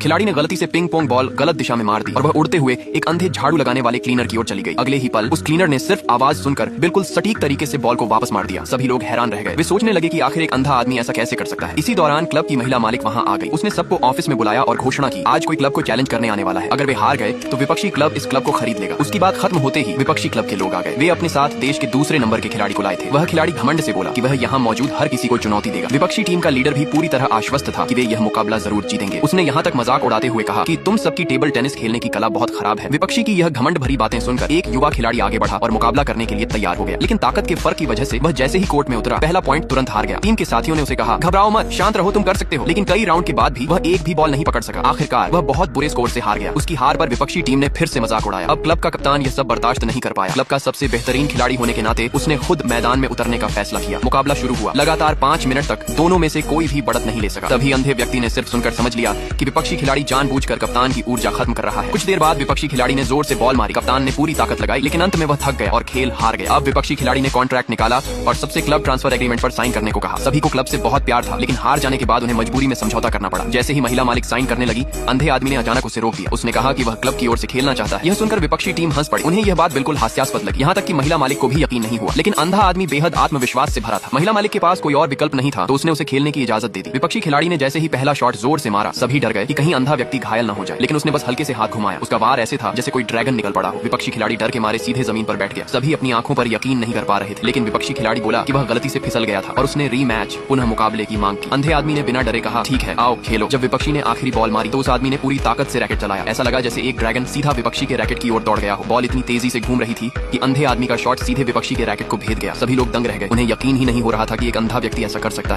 खिलाड़ी ने गलती से पिंग पोंग बॉल गलत दिशा में मार दी और वह उड़ते हुए एक अंधे झाड़ू लगाने वाले क्लीनर की ओर चली गई। अगले ही पल उस क्लीनर ने सिर्फ आवाज सुनकर बिल्कुल सटीक तरीके से बॉल को वापस मार दिया। सभी लोग हैरान रह गए। वे सोचने लगे कि आखिर एक अंधा आदमी ऐसा कैसे कर सकता है। इसी दौरान क्लब की महिला मालिक वहां आ गई। उसने सबको ऑफिस में बुलाया और घोषणा की, आज कोई क्लब को चैलेंज करने आने वाला है। अगर वे हार गए तो विपक्षी क्लब इस क्लब को खरीद लेगा। उसकी बात खत्म होते ही विपक्षी क्लब के लोग आ गए। वे अपने साथ देश के दूसरे नंबर के खिलाड़ी को लाए थे। वह खिलाड़ी घमंड से बोला कि वह यहाँ मौजूद हर किसी को चुनौती देगा। विपक्षी टीम का लीडर भी पूरी तरह आश्वस्त था कि वे यह मुकाबला जरूर जीतेंगे। उसने यहाँ तक मजाक उड़ाते हुए कहा कि तुम सबकी टेबल टेनिस खेलने की कला बहुत खराब है। विपक्षी की यह घमंड भरी बातें सुनकर एक युवा खिलाड़ी आगे बढ़ा और मुकाबला करने के लिए तैयार हो गया। लेकिन ताकत के फर्क की वजह से वह जैसे ही कोर्ट में उतरा पहला पॉइंट तुरंत हार गया। टीम के साथियों ने उसे कहा, घबराओ मत, शांत रहो, तुम कर सकते हो। लेकिन कई राउंड के बाद भी वह एक भी बॉल नहीं पकड़ सका। आखिरकार वह बहुत बुरे स्कोर से हार गया। उसकी हार पर विपक्षी टीम ने फिर से मजाक उड़ाया। अब क्लब का कप्तान यह सब बर्दाश्त नहीं कर पाया। क्लब का सबसे बेहतरीन खिलाड़ी होने के नाते उसने खुद मैदान में उतरने का फैसला किया। मुकाबला शुरू हुआ। लगातार 5 मिनट तक दोनों में से कोई भी बढ़त नहीं ले सका। तभी अंधे व्यक्ति ने सिर्फ सुनकर समझ लिया कि विपक्षी खिलाड़ी जानबूझकर कप्तान की ऊर्जा खत्म कर रहा है। कुछ देर बाद विपक्षी खिलाड़ी ने जोर से बॉल मारी। कप्तान ने पूरी ताकत लगाई, लेकिन अंत में वह थक गया और खेल हार गया। अब विपक्षी खिलाड़ी ने कॉन्ट्रैक्ट निकाला और सबसे क्लब ट्रांसफर एग्रीमेंट पर साइन करने को कहा। सभी को क्लब से बहुत प्यार था, लेकिन हार जाने के बाद उन्हें मजबूरी में समझौता करना पड़ा। जैसे ही महिला मालिक साइन करने लगी, अंधे आदमी ने अचानक उसे रोक दिया। उसने कहा कि वह क्लब की ओर से खेलना चाहता है। यह सुनकर विपक्षी टीम हंस पड़ी। उन्हें यह बात बिल्कुल हास्यास्पद लगी। यहाँ तक कि महिला मालिक को भी यकीन नहीं हुआ। लेकिन अंधा आदमी बेहद आत्मविश्वास से भरा था। महिला मालिक के पास कोई और विकल्प नहीं था, तो उसने उसे खेलने की इजाजत दे दी। विपक्षी खिलाड़ी ने जैसे ही पहला शॉट जोर से मारा, सभी डर गए कि कहीं अंधा व्यक्ति घायल न हो जाए। लेकिन उसने बस हल्के से हाथ घुमाया। उसका वार ऐसे था जैसे कोई ड्रैगन निकल पड़ा हो। विपक्षी खिलाड़ी डर के मारे सीधे जमीन पर बैठ गया। सभी अपनी आंखों पर यकीन नहीं कर पा रहे थे। लेकिन विपक्षी खिलाड़ी बोला कि वह गलती से फिसल गया था और उसने रीमैच पुनः मुकाबले की मांग की। अंधे आदमी ने बिना डरे कहा, ठीक है, आओ खेलो। जब विपक्षी ने आखिरी बॉल मारी तो उस आदमी ने पूरी ताकत से रैकेट चलाया। ऐसा लगा जैसे एक ड्रैगन सीधा विपक्षी के रैकेट की ओर दौड़ गया हो। बॉल इतनी तेजी से घूम रही थी कि अंधे आदमी का शॉट सीधे विपक्षी के रैकेट को भेद गया। सभी लोग दंग रह गए। उन्हें यकीन ही नहीं हो रहा था कि एक अंधा व्यक्ति ऐसा कर सकता है।